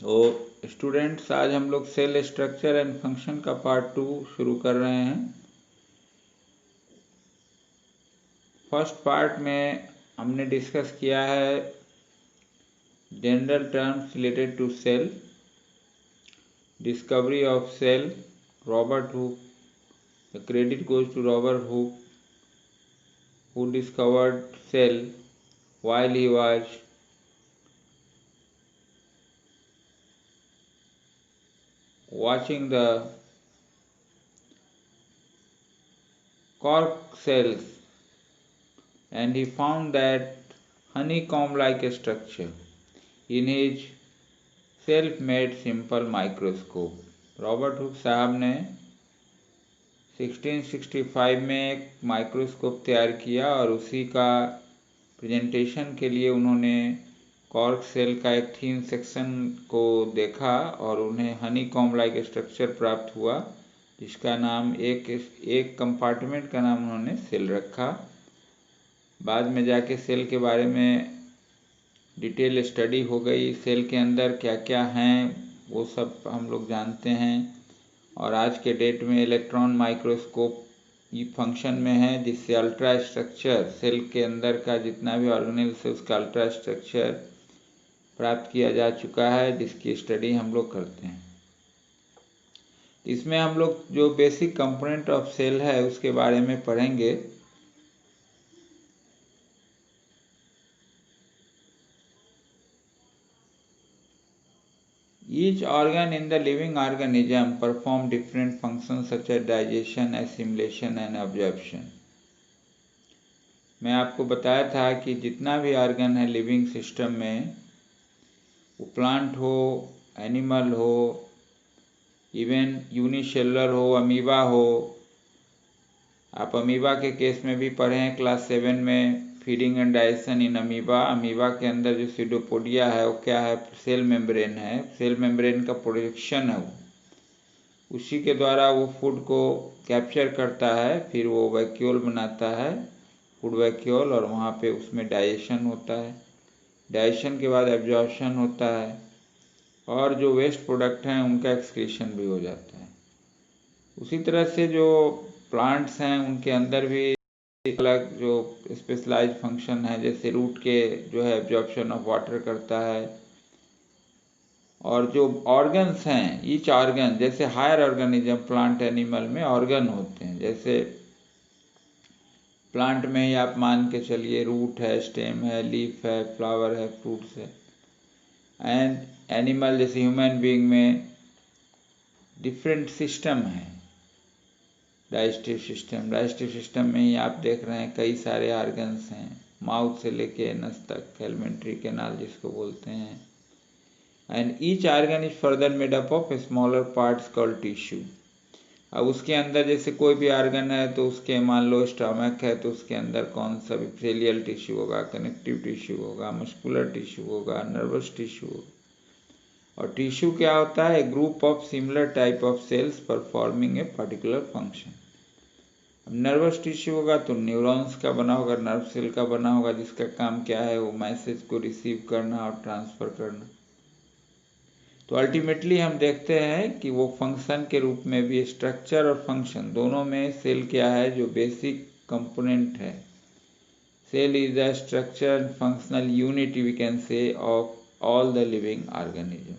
तो स्टूडेंट्स, आज हम लोग सेल स्ट्रक्चर एंड फंक्शन का पार्ट 2 शुरू कर रहे हैं। फर्स्ट पार्ट में हमने डिस्कस किया है general terms related to cell, discovery of cell, Robert Hooke. The credit goes to Robert Hooke, who discovered cell while he was watching the cork cells, and he found that honeycomb-like structure in his self-made simple microscope. Robert Hooke साहब ने 1665 में एक microscope तैयार किया और उसी का presentation के लिए उन्होंने कॉर्क सेल का एक थीन सेक्शन को देखा और उन्हें हनी कॉम्ब लाइक स्ट्रक्चर प्राप्त हुआ, जिसका नाम एक कंपार्टमेंट का नाम उन्होंने सेल रखा। बाद में जाके सेल के बारे में डिटेल स्टडी हो गई, सेल के अंदर क्या क्या हैं वो सब हम लोग जानते हैं। और आज के डेट में इलेक्ट्रॉन माइक्रोस्कोप ये फंक्शन में है, जिससे अल्ट्रा स्ट्रक्चर सेल के अंदर का जितना भी ऑर्गेनेल्स है उसका अल्ट्रा स्ट्रक्चर प्राप्त किया जा चुका है, जिसकी स्टडी हम लोग करते हैं। इसमें हम लोग जो बेसिक कंपोनेंट ऑफ सेल है उसके बारे में पढ़ेंगे। Each organ in the living organism perform different functions such as digestion, assimilation and absorption. मैं आपको बताया था कि जितना भी ऑर्गन है लिविंग सिस्टम में, वो प्लांट हो, एनिमल हो, इवन यूनिसेलुलर हो, अमीबा हो। आप अमीबा के केस में भी पढ़े हैं क्लास 7 में, feeding and digestion in amoeba. Amoeba के अंदर जो सीडोपोडिया है वो क्या है? सेल मेम्ब्रेन है। सेल मेम्ब्रेन का प्रोडक्शन है, वो उसी के द्वारा वो फूड को कैप्चर करता है, फिर वो वैक्यूल बनाता है, फूड वैक्यूल, और वहाँ पे उसमें डाइजेशन होता है। डाइजेशन के बाद एब्जॉर्प्शन होता है और जो वेस्ट प्रोडक्ट हैं उनका एक्सक्रीशन भी हो जाता है। उसी तरह से जो प्लांट्स हैं उनके अंदर भी अलग जो स्पेशलाइज्ड फंक्शन है, जैसे रूट के जो है एब्जॉर्प्शन ऑफ वाटर करता है। और जो ऑर्गन्स हैं, ईच ऑर्गन, जैसे हायर ऑर्गेनिज्म प्लांट एनिमल में ऑर्गन होते हैं, जैसे प्लांट में ही आप मान के चलिए रूट है, स्टेम है, लीफ है, फ्लावर है, फ्रूट्स है। एंड एनिमल जैसे ह्यूमन बीइंग में डिफरेंट सिस्टम है। डाइजेस्टिव सिस्टम में ही आप देख रहे हैं कई सारे ऑर्गन्स हैं, माउथ से लेके नस तक, एलिमेंट्री कैनाल जिसको बोलते हैं। And each organ is further made up of smaller parts called tissue. अब उसके अंदर जैसे कोई भी ऑर्गन है तो उसके मान लो स्टमक है तो उसके अंदर कौन सा भी एपिथेलियल टिश्यू होगा, कनेक्टिव टिश्यू होगा, मस्कुलर टिश्यू होगा, नर्वस टिश्यू होगा। और टिश्यू क्या होता है? A group of similar type of cells performing a particular function. अब नर्वस टिश्यू होगा तो न्यूरॉन्स का बना होगा, नर्व सेल का बना होगा, जिसका काम क्या है? वो मैसेज को रिसीव करना और ट्रांसफर करना। तो अल्टीमेटली हम देखते हैं कि वो फंक्शन के रूप में भी, स्ट्रक्चर और फंक्शन दोनों में सेल क्या है? जो बेसिक कंपोनेंट है। Cell is the structure and functional unit we can say of all the living organism.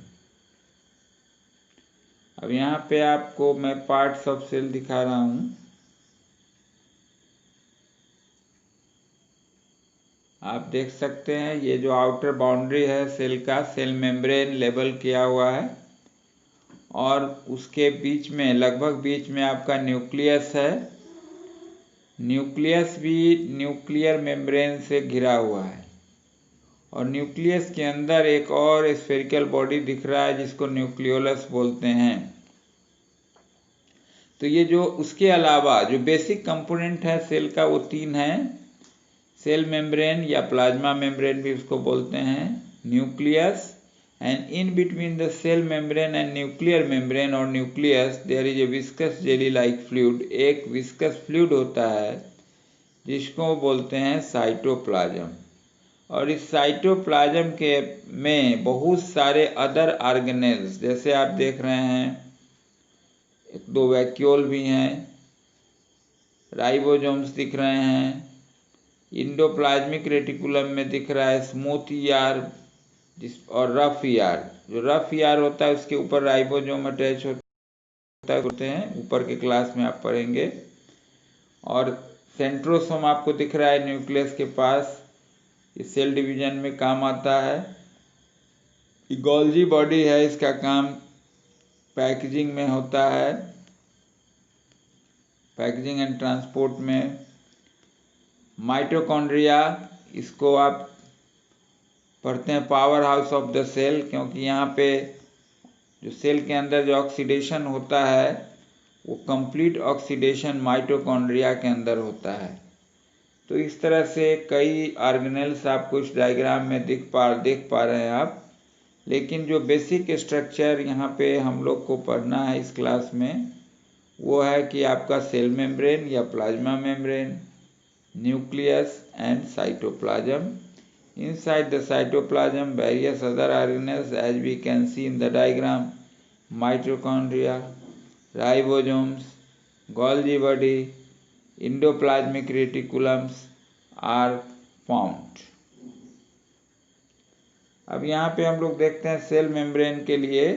अब यहाँ पे आपको मैं पार्ट्स ऑफ सेल दिखा रहा हूँ। आप देख सकते हैं ये जो आउटर बाउंड्री है सेल का, सेल मेम्ब्रेन लेबल किया हुआ है, और उसके बीच में, लगभग बीच में आपका न्यूक्लियस है। न्यूक्लियस भी न्यूक्लियर मेम्ब्रेन से घिरा हुआ है, और न्यूक्लियस के अंदर एक और स्फेरिकल बॉडी दिख रहा है जिसको न्यूक्लियोलस बोलते हैं। तो ये जो उसके अलावा जो बेसिक कंपोनेंट है सेल का वो 3 है। सेल मेम्ब्रेन या प्लाज्मा मेम्ब्रेन भी उसको बोलते हैं, nucleus, and in between the cell membrane and nuclear membrane और nucleus there is a viscous jelly like fluid. एक विस्कस फ्लूइड होता है जिसको बोलते हैं साइटोप्लाज्म। और इस साइटोप्लाज्म के में बहुत सारे अदर ऑर्गेनेल्स, जैसे आप देख रहे हैं एक दो वैक्यूल भी हैं, राइबोसोम्स दिख रहे हैं, इंडोप्लाज्मिक रेटिकुलम में दिख रहा है स्मूथ ईआर और रफ ईआर। जो रफ ईआर होता है उसके ऊपर राइबोसोम अटैच होते हैं, ऊपर के क्लास में आप पढ़ेंगे। और सेंट्रोसोम आपको दिख रहा है न्यूक्लियस के पास, ये सेल डिवीजन में काम आता है। गोल्जी बॉडी है, इसका काम पैकेजिंग में होता है, पैकेजिंग एंड ट्रांसपोर्ट में। माइटोकॉन्ड्रिया, इसको आप पढ़ते हैं power house of the cell, क्योंकि यहाँ पे जो सेल के अंदर जो ऑक्सीडेशन होता है वो कंप्लीट ऑक्सीडेशन माइटोकॉन्ड्रिया के अंदर होता है। तो इस तरह से कई ऑर्गेनेल्स आपको इस डायग्राम में देख पा रहे हैं आप। लेकिन जो बेसिक स्ट्रक्चर यहाँ पे हम लोग को पढ़ना है इस क्लास में वो है कि आपका सेल मेम्ब्रेन या plasma membrane, nucleus and cytoplasm. Inside the cytoplasm, various other organelles as we can see in the diagram: mitochondria, ribosomes, Golgi body, endoplasmic reticulums are formed. अब यहाँ पे हम लोग देखते हैं सेल मेम्ब्रेन के लिए,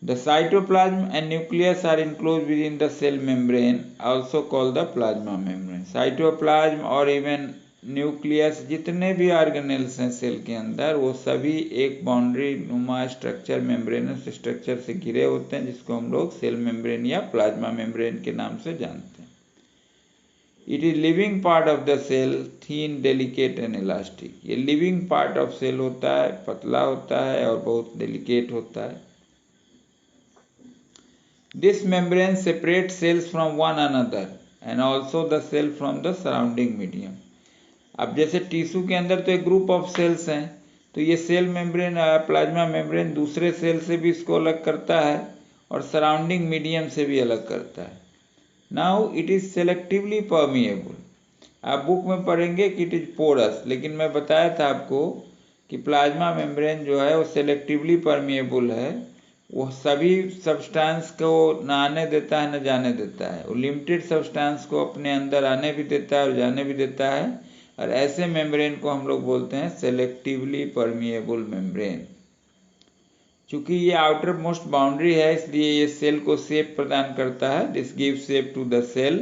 the cytoplasm and nucleus are enclosed within the cell membrane, also called the plasma membrane. cytoplasm और even न्यूक्लियस, जितने भी ऑर्गेनेल्स हैं सेल के अंदर, वो सभी एक बाउंड्री नुमा स्ट्रक्चर, मेम्ब्रेनस स्ट्रक्चर से घिरे होते हैं, जिसको हम लोग सेल मेम्ब्रेन या प्लाज्मा मेम्ब्रेन के नाम से जानते हैं। It is living part of the cell, thin, delicate and elastic. ये लिविंग पार्ट ऑफ सेल होता है, पतला होता है और बहुत डेलिकेट होता है। This membrane separate cells from one another and also the cell from the surrounding medium. अब जैसे टिश्यू के अंदर तो एक ग्रुप ऑफ सेल्स हैं, तो ये सेल मेम्ब्रेन प्लाज्मा मेम्ब्रेन दूसरे सेल से भी इसको अलग करता है और सराउंडिंग मीडियम से भी अलग करता है। Now it is selectively permeable. आप बुक में पढ़ेंगे कि इट इज पोरस, लेकिन मैं बताया था आपको कि प्लाज्मा मेम्ब्रेन जो है वो सेलेक्टिवली परमिएबल है। वो सभी सब्सटेंस को न आने देता है न जाने देता है, वो लिमिटेड सब्सटेंस को अपने अंदर आने भी देता है और जाने भी देता है, और ऐसे मेम्ब्रेन को हम लोग बोलते हैं सेलेक्टिवली परमिएबल मेम्ब्रेन। चूंकि ये आउटर मोस्ट बाउंड्री है, इसलिए ये सेल को शेप प्रदान करता है, this give shape to the cell.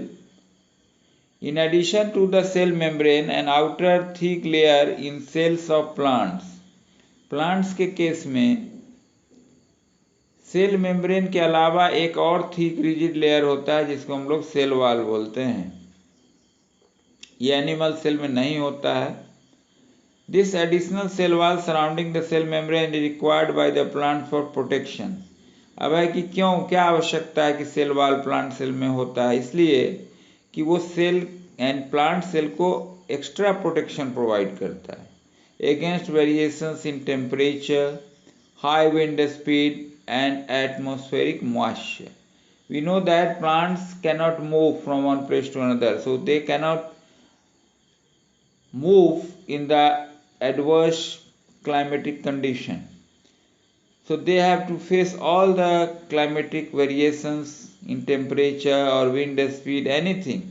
In addition to the cell membrane an outer thick layer in cells of plants. Plants के केस में सेल मेम्ब्रेन के अलावा एक और थिक रिजिड लेयर होता है जिसको हम लोग सेल वॉल बोलते हैं। ये एनिमल सेल में नहीं होता है। This additional cell wall surrounding the cell membrane is required by the plant for protection. अब है कि क्यों, क्या आवश्यकता है कि सेल वॉल प्लांट सेल में होता है? इसलिए कि वो सेल एंड प्लांट सेल को एक्स्ट्रा प्रोटेक्शन प्रोवाइड करता है against variations in temperature, high wind speed and atmospheric moisture. We know that plants cannot move from one place to another, so they cannot move in the adverse climatic condition. So they have to face all the climatic variations in temperature or wind speed, anything.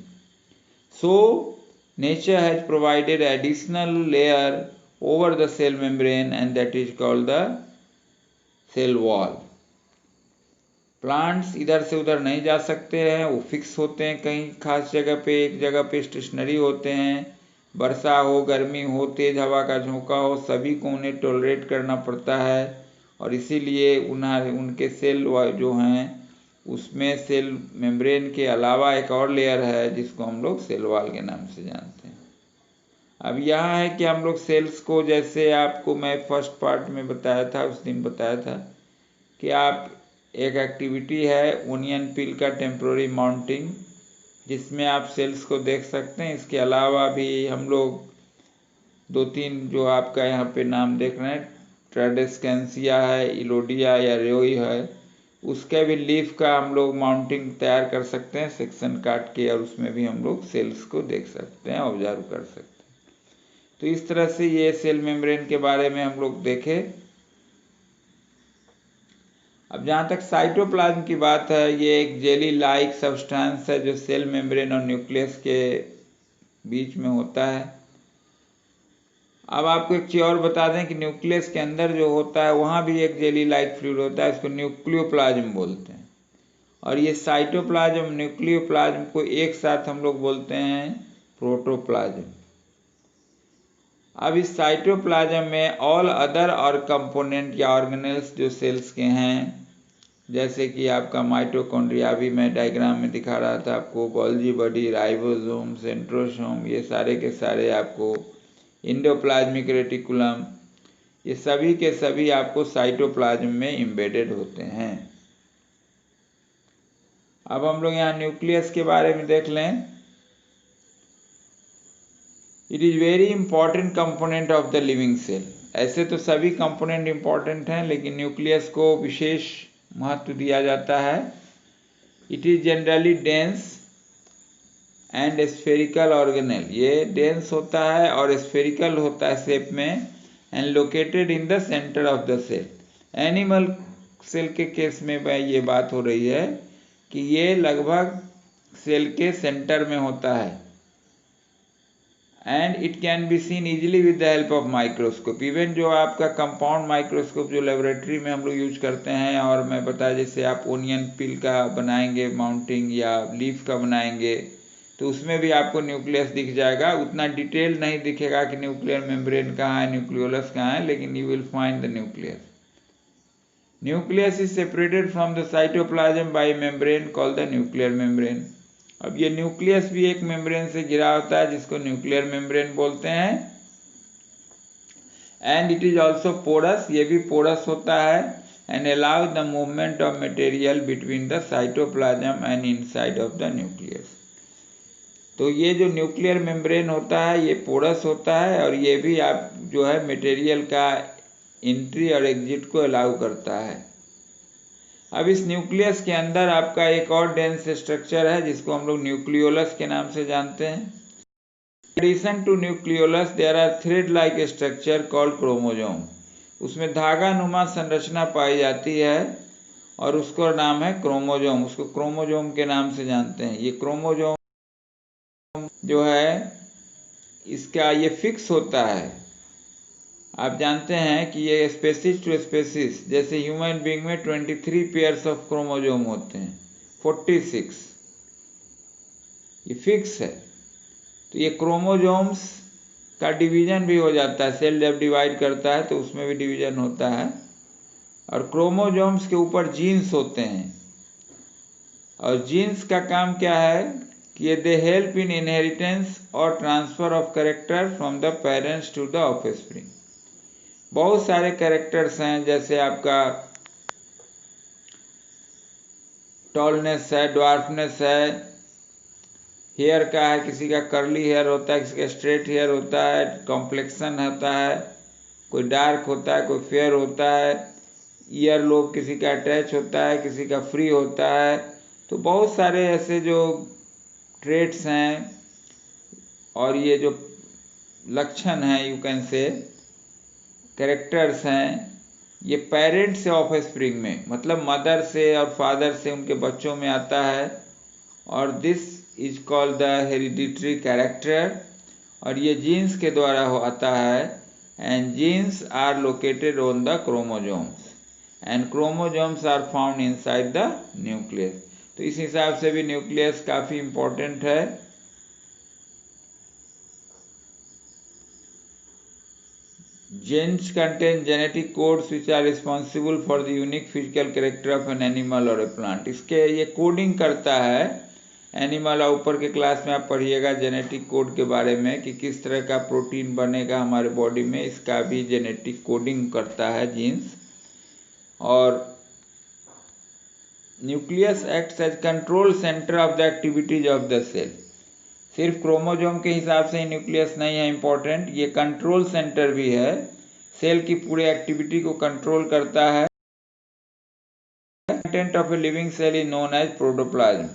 So nature has provided additional layer over the cell membrane, and that is called the cell wall. Plants इधर से उधर नहीं जा सकते हैं, वो fix होते हैं कहीं खास जगह पे, एक जगह पे स्टेशनरी होते हैं। वर्षा हो, गर्मी हो, तेज हवा का झोंका हो, सभी को उन्हें टॉलरेट करना पड़ता है, और इसीलिए उनके सेल जो हैं उसमें सेल मेम्ब्रेन के अलावा एक और लेयर है जिसको हम लोग सेल वॉल के नाम से जानते हैं। अब यहाँ है कि हम लोग सेल्स को, जैसे आपको मैं फर्स्ट पार्ट में बताया था, उस दिन बताया था कि आप एक एक्टिविटी है ओनियन पील का टेम्प्रोरी माउंटिंग, जिसमें आप सेल्स को देख सकते हैं। इसके अलावा भी हम लोग दो तीन जो आपका यहाँ पे नाम देख रहे हैं, ट्रेडेस्केंसिया है, इलोडिया या रेोई है, उसके भी लीफ का हम लोग माउंटिंग तैयार कर सकते हैं सेक्शन काट के, और उसमें भी हम लोग सेल्स को देख सकते हैं, ऑब्जर्व कर सकते हैं। तो इस तरह से ये सेल मेम्ब्रेन के बारे में हम लोग देखे। अब जहाँ तक साइटोप्लाज्म की बात है, ये एक जेली लाइक सब्सटेंस है जो सेल मेम्ब्रेन और न्यूक्लियस के बीच में होता है। अब आपको एक चीज़ और बता दें कि न्यूक्लियस के अंदर जो होता है वहाँ भी एक जेली लाइक फ्लूइड होता है, इसको न्यूक्लियोप्लाज्म बोलते हैं। और ये साइटोप्लाज्म न्यूक्लियोप्लाज्म को एक साथ हम लोग बोलते हैं प्रोटोप्लाज्म। अब इस साइटोप्लाज्म में ऑल अदर और कंपोनेंट या ऑर्गेनेल्स जो सेल्स के हैं, जैसे कि आपका माइटोकॉन्ड्रिया, अभी मैं डायग्राम में दिखा रहा था आपको, गोल्जी बॉडी, राइबोसोम, सेंट्रोसोम, ये सारे के सारे आपको, एंडोप्लाज्मिक रेटिकुलम, ये सभी के सभी आपको साइटोप्लाज्म में एम्बेडेड होते हैं। अब हम लोग यहाँ न्यूक्लियस के बारे में देख लें। It is very important component of the living cell. ऐसे तो सभी कंपोनेंट इंपॉर्टेंट हैं, लेकिन न्यूक्लियस को विशेष महत्व दिया जाता है। It is generally dense and spherical organelle, ये डेंस होता है और स्फेरिकल होता है शेप में, and located in the centre of the cell. Animal cell के केस में ये बात हो रही है कि ये लगभग सेल के सेंटर में होता है। And it can be seen easily with the help of microscope. Even जो आपका कंपाउंड माइक्रोस्कोप जो लेबोरेटरी में हम लोग यूज करते हैं, और मैं बताया जैसे आप ओनियन पिल का बनाएंगे माउंटिंग या लीफ का बनाएंगे, तो उसमें भी आपको न्यूक्लियस दिख जाएगा। उतना डिटेल नहीं दिखेगा कि न्यूक्लियर मेम्ब्रेन कहाँ है, न्यूक्लियोलस कहाँ है, लेकिन you will find the nucleus. Nucleus is separated from the cytoplasm bye membrane called the nuclear membrane. अब ये न्यूक्लियस भी एक मेम्ब्रेन से घिरा होता है जिसको न्यूक्लियर मेम्ब्रेन बोलते हैं। And it is also porous, ये भी पोरस होता है, and allow the movement of material between the cytoplasm and inside of the nucleus. तो ये जो न्यूक्लियर मेम्ब्रेन होता है ये पोरस होता है, और ये भी आप जो है मटेरियल का एंट्री और एग्जिट को अलाउ करता है। अब इस न्यूक्लियस के अंदर आपका एक और डेंस स्ट्रक्चर है जिसको हम लोग न्यूक्लियोलस के नाम से जानते हैं। In addition to nucleolus, there are thread-like structure called chromosome. उसमें धागा नुमा संरचना पाई जाती है और उसका नाम है क्रोमोजोम। उसको क्रोमोजोम के नाम से जानते हैं। ये क्रोमोजोम जो है इसका ये फिक्स होता है। आप जानते हैं कि ये स्पेसीज टू स्पेसीज, जैसे ह्यूमन बीइंग में 23 पेयर्स ऑफ क्रोमोजोम होते हैं, 46, ये फिक्स है। तो ये क्रोमोजोम्स का डिवीजन भी हो जाता है, सेल जब डिवाइड करता है तो उसमें भी डिवीजन होता है। और क्रोमोजोम्स के ऊपर जीन्स होते हैं, और जीन्स का काम क्या है कि दे हेल्प इन इनहेरिटेंस और transfer of character from the parents to the offspring. बहुत सारे कैरेक्टर्स हैं, जैसे आपका टॉलनेस है, ड्वार्फनेस है, हेयर का है, किसी का कर्ली हेयर होता है, किसी का स्ट्रेट हेयर होता है, कॉम्प्लेक्शन होता है, कोई डार्क होता है, कोई फेयर होता है, ईयर लोब किसी का अटैच होता है, किसी का फ्री होता है। तो बहुत सारे ऐसे जो ट्रेट्स हैं और ये जो लक्षण हैं, यू कैन से कैरेक्टर्स हैं, ये पेरेंट से ऑफ स्प्रिंग में, मतलब मदर से और फादर से उनके बच्चों में आता है, और this is called the hereditary character, और ये जीन्स के द्वारा आता है। And genes are located on the chromosomes and chromosomes are found inside the nucleus. तो इस हिसाब से भी न्यूक्लियस काफ़ी इम्पोर्टेंट है। Genes contain genetic codes which are responsible for the unique physical character of an animal or a plant. इसके ये coding करता है एनिमल, और ऊपर के क्लास में आप पढ़िएगा जेनेटिक कोड के बारे में कि किस तरह का प्रोटीन बनेगा हमारे बॉडी में, इसका भी जेनेटिक कोडिंग करता है जीन्स। और nucleus acts as control centre of the activities of the cell. सिर्फ क्रोमोजोम के हिसाब से ही न्यूक्लियस नहीं है इम्पोर्टेंट, ये कंट्रोल सेंटर भी है, सेल की पूरी एक्टिविटी को कंट्रोल करता है। Content of a living cell is known as protoplasm.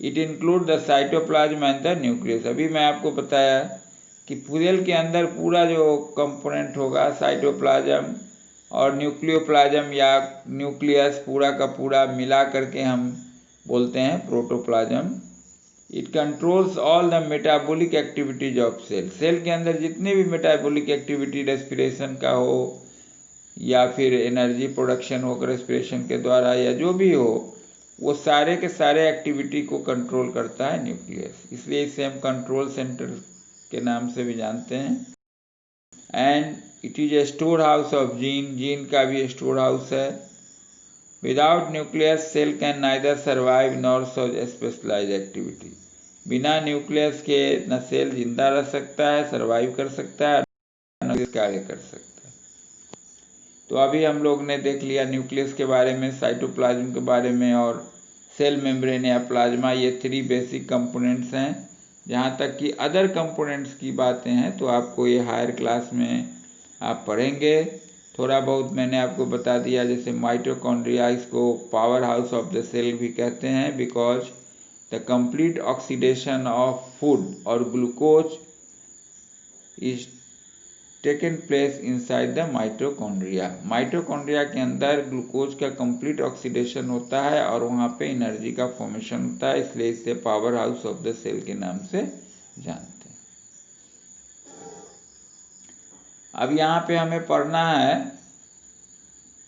It include the cytoplasm and the nucleus. अभी मैं आपको बताया कि सेल के अंदर पूरा जो कंपोनेंट होगा साइटोप्लाज्म और न्यूक्लियोप्लाज्म या न्यूक्लियस पूरा का पूरा मिला करके हम बोलते हैं protoplasm. It controls all the metabolic activities of cell. Cell के अंदर जितने भी मेटाबॉलिक एक्टिविटी रेस्पिरेशन का हो या फिर एनर्जी प्रोडक्शन हो रेस्पिरेशन के द्वारा या जो भी हो, वो सारे के सारे एक्टिविटी को कंट्रोल करता है न्यूक्लियस, इसलिए इसे हम कंट्रोल सेंटर के नाम से भी जानते हैं। And it is a store house of gene, gene का भी स्टोर हाउस है। Without nucleus cell can neither survive nor show specialize activity. बिना न्यूक्लियस के न सेल जिंदा रह सकता है, सर्वाइव कर सकता है, न कार्य कर सकता है। तो अभी हम लोग ने देख लिया न्यूक्लियस के बारे में, साइटोप्लाज्म के बारे में और सेल मेम्ब्रेन या प्लाज्मा, ये 3 बेसिक कंपोनेंट्स हैं। जहाँ तक कि अदर कंपोनेंट्स की बातें हैं तो आपको ये हायर क्लास में आप पढ़ेंगे। थोड़ा बहुत मैंने आपको बता दिया, जैसे माइटोकॉन्ड्रिया, इसको power house of the cell भी कहते हैं, because the complete oxidation of food और glucose is taken place inside the mitochondria. Mitochondria के अंदर ग्लूकोज का कंप्लीट ऑक्सीडेशन होता है और वहाँ पे एनर्जी का फॉर्मेशन होता है, इसलिए इसे power house of the cell के नाम से जानते हैं। अब यहाँ पे हमें पढ़ना है,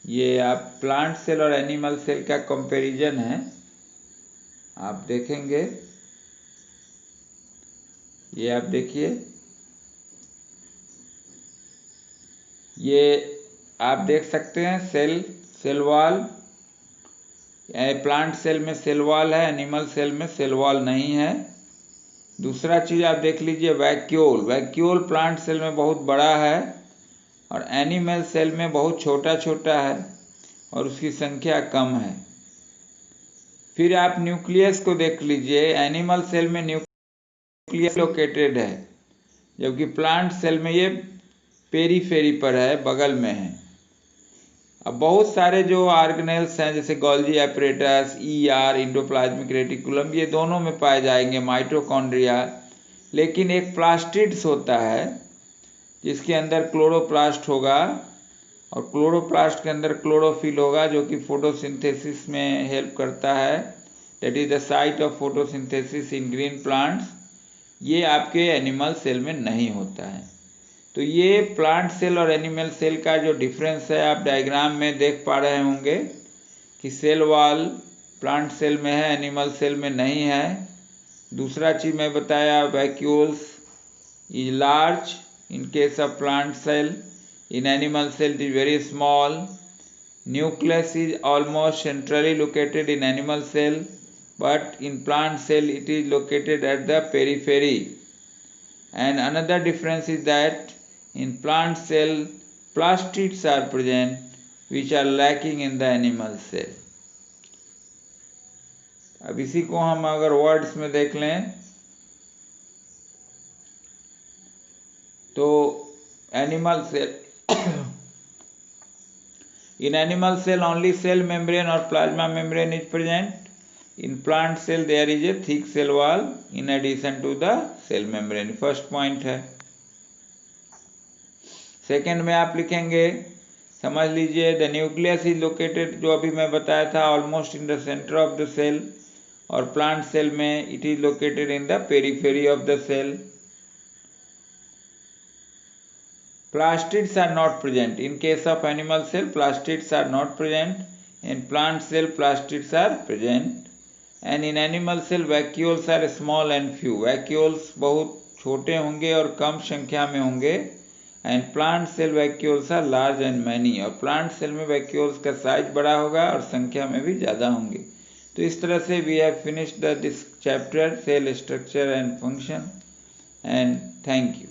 ये आप प्लांट सेल और एनिमल सेल का कंपैरिजन है, आप देखेंगे। ये आप देखिए, ये आप देख सकते हैं सेल वॉल। प्लांट सेल में सेल वॉल है, एनिमल सेल में सेल वॉल नहीं है। दूसरा चीज आप देख लीजिए वैक्यूल। वैक्यूल प्लांट सेल में बहुत बड़ा है और एनिमल सेल में बहुत छोटा छोटा है और उसकी संख्या कम है। फिर आप न्यूक्लियस को देख लीजिए, एनिमल सेल में न्यूक्लियस लोकेटेड है, जबकि प्लांट सेल में ये पेरीफेरी पर है, बगल में है। अब बहुत सारे जो ऑर्गेनेल्स हैं जैसे Golgi apparatus, ER, endoplasmic reticulum, ये दोनों में पाए जाएंगे, माइटोकॉन्ड्रिया। लेकिन एक प्लास्टिड्स होता है जिसके अंदर क्लोरोप्लास्ट होगा और क्लोरोप्लास्ट के अंदर क्लोरोफिल होगा जो कि फोटोसिंथेसिस में हेल्प करता है। That is the site of photosynthesis in green plants. ये आपके एनिमल सेल में नहीं होता है। तो ये प्लांट सेल और एनिमल सेल का जो डिफरेंस है आप डायग्राम में देख पा रहे होंगे कि सेल वॉल प्लांट सेल में है, एनिमल सेल में नहीं है। दूसरा चीज मैं बताया, vacuoles is large in case of plant cell, in animal cell it is very small. Nucleus is almost centrally located in animal cell, but in plant cell it is located at the periphery. And another difference is that in plant cell plastids are present which are lacking in the animal cell. अब इसी को हम अगर words में देख लें तो animal cell, in animal cell only cell membrane or plasma membrane is present. In plant cell there is a thick cell wall in addition to the cell membrane. First point है। Second में आप लिखेंगे, समझ लीजिए, the nucleus is located, जो अभी मैं बताया था, almost in the centre of the cell, और प्लांट सेल में it is located in the periphery of the cell. Plastids are not present. In case of animal cell, plastids are not present. In plant cell, plastids are present. And in animal cell, vacuoles are small and few. Vacuoles बहुत छोटे होंगे और कम संख्या में होंगे। And plant cell vacuoles are large and many. और plant cell में vacuoles का साइज बड़ा होगा और संख्या में भी ज़्यादा होंगे। तो इस तरह से we have finished this chapter, cell structure and function. And thank you.